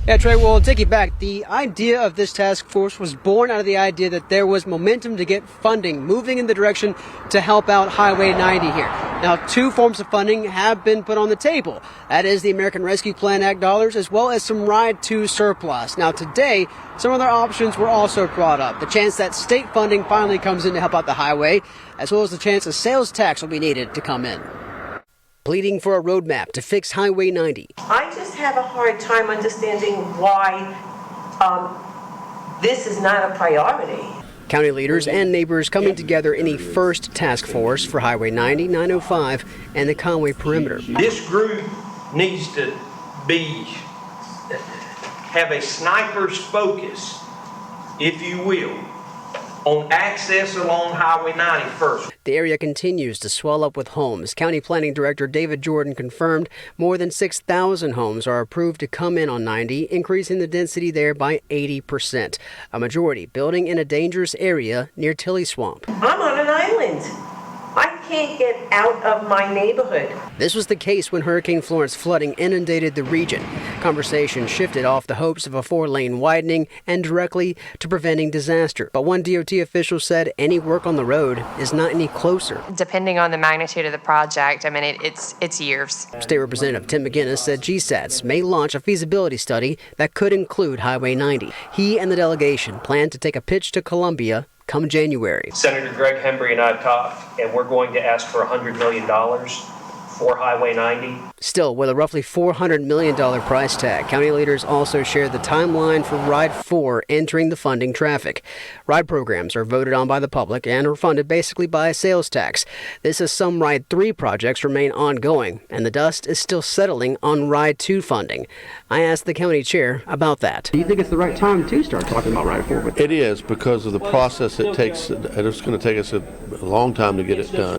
Yeah, Trey, we'll take you back. The idea of this task force was born out of the idea that there was momentum to get funding moving in the direction to help out Highway 90 here. Now, two forms of funding have been put on the table. That is the American Rescue Plan Act dollars, as well as some Ride 2 surplus. Now, today, some other options were also brought up. The chance that state funding finally comes in to help out the highway, as well as the chance a sales tax will be needed to come in. Pleading for a roadmap to fix Highway 90. I just have a hard time understanding why this is not a priority. County leaders and neighbors coming together in a first task force for Highway 90, 905, and the Conway perimeter. This group needs to have a sniper's focus, if you will, on access along Highway 90 first. The area continues to swell up with homes. County Planning Director David Jordan confirmed more than 6,000 homes are approved to come in on 90, increasing the density there by 80%. A majority building in a dangerous area near Tilly Swamp. I'm on an island. I can't get out of my neighborhood. This was the case when Hurricane Florence flooding inundated the region. Conversation shifted off the hopes of a 4-lane widening and directly to preventing disaster. But one DOT official said any work on the road is not any closer. Depending on the magnitude of the project, I mean, it's years. State Representative Tim McGinnis said GSATs may launch a feasibility study that could include Highway 90. He and the delegation plan to take a pitch to Columbia come January. Senator Greg Hembry and I have talked, and we're going to ask for $100 million for Highway 90. Still, with a roughly $400 million price tag, county leaders also shared the timeline for Ride 4 entering the funding traffic. Ride programs are voted on by the public and are funded basically by a sales tax. This as some Ride 3 projects remain ongoing, and the dust is still settling on Ride 2 funding. I asked the county chair about that. Do you think it's the right time to start talking about Ride 4? It is, because of the process it takes. It's going to take us a long time to get it done.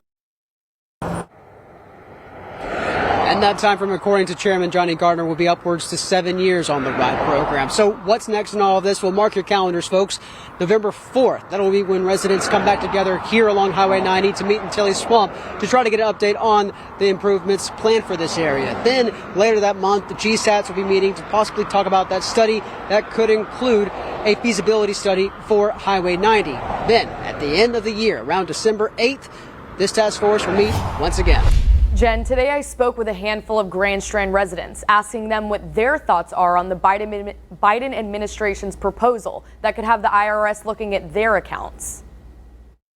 And that time frame, according to Chairman Johnny Gardner, will be upwards to 7 years on the RIDE program. So what's next in all of this? Well, mark your calendars, folks. November 4th, that'll be when residents come back together here along Highway 90 to meet in Tilly Swamp to try to get an update on the improvements planned for this area. Then later that month, the GSATs will be meeting to possibly talk about that study that could include a feasibility study for Highway 90. Then at the end of the year, around December 8th, this task force will meet once again. Jen, today I spoke with a handful of Grand Strand residents, asking them what their thoughts are on the Biden administration's proposal that could have the IRS looking at their accounts.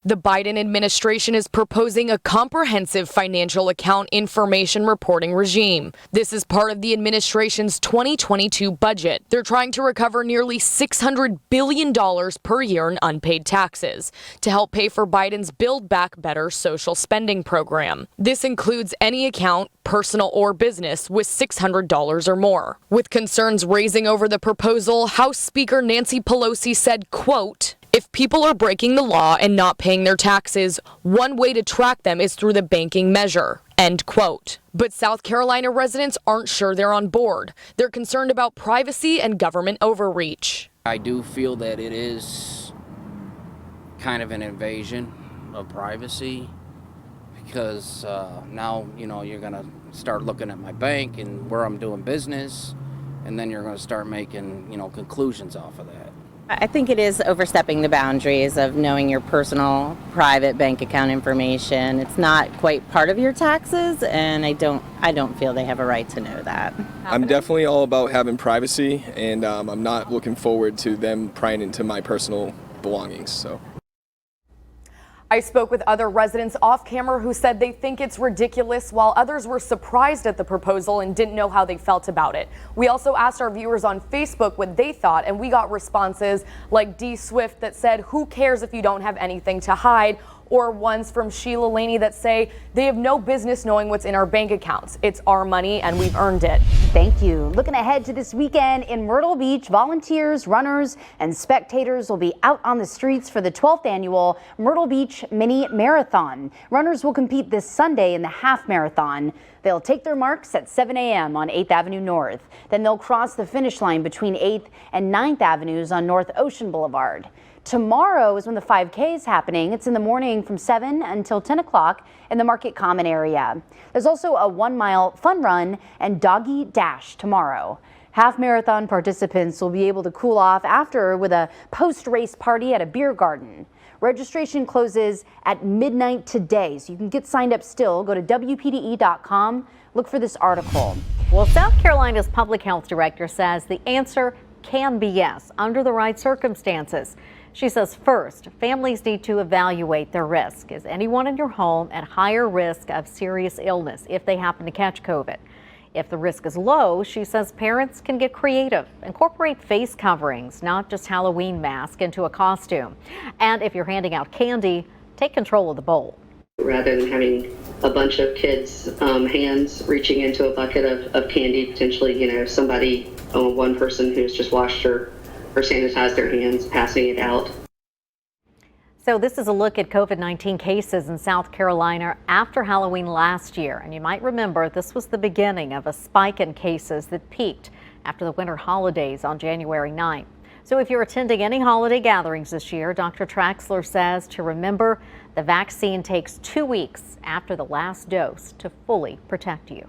The Biden administration is proposing a comprehensive financial account information reporting regime. This is part of the administration's 2022 budget. They're trying to recover nearly $600 billion per year in unpaid taxes to help pay for Biden's Build Back Better social spending program. This includes any account, personal or business, with $600 or more. With concerns raising over the proposal, House Speaker Nancy Pelosi said, quote, "If people are breaking the law and not paying their taxes, one way to track them is through the banking measure." End quote. But South Carolina residents aren't sure they're on board. They're concerned about privacy and government overreach. I do feel that it is kind of an invasion of privacy because now, you're going to start looking at my bank and where I'm doing business, and then you're going to start making, conclusions off of that. I think it is overstepping the boundaries of knowing your personal private bank account information. It's not quite part of your taxes, and I don't feel they have a right to know that. I'm definitely all about having privacy, and I'm not looking forward to them prying into my personal belongings. So I spoke with other residents off camera who said they think it's ridiculous, while others were surprised at the proposal and didn't know how they felt about it. We also asked our viewers on Facebook what they thought, and we got responses like D Swift that said, "Who cares if you don't have anything to hide?" Or ones from Sheila Laney that say they have no business knowing what's in our bank accounts. It's our money and we've earned it. Thank you. Looking ahead to this weekend in Myrtle Beach, volunteers, runners, and spectators will be out on the streets for the 12th annual Myrtle Beach Mini Marathon. Runners will compete this Sunday in the half marathon. They'll take their marks at 7 a.m. on 8th Avenue North. Then they'll cross the finish line between 8th and 9th Avenues on North Ocean Boulevard. Tomorrow is when the 5K is happening. It's in the morning from 7 until 10 o'clock in the Market Common area. There's also a 1-mile fun run and doggy dash tomorrow. Half marathon participants will be able to cool off after with a post-race party at a beer garden. Registration closes at midnight today, so you can get signed up still. Go to WPDE.com. Look for this article. Well, South Carolina's public health director says the answer can be yes, under the right circumstances. She says first, families need to evaluate their risk. Is anyone in your home at higher risk of serious illness if they happen to catch COVID? If the risk is low, she says parents can get creative, incorporate face coverings, not just Halloween mask, into a costume. And if you're handing out candy, take control of the bowl. Rather than having a bunch of kids' hands reaching into a bucket of candy, potentially, somebody, one person who's just washed or sanitized their hands, passing it out. So this is a look at COVID-19 cases in South Carolina after Halloween last year. And you might remember this was the beginning of a spike in cases that peaked after the winter holidays on January 9th. So if you're attending any holiday gatherings this year, Dr. Traxler says to remember the vaccine takes 2 weeks after the last dose to fully protect you.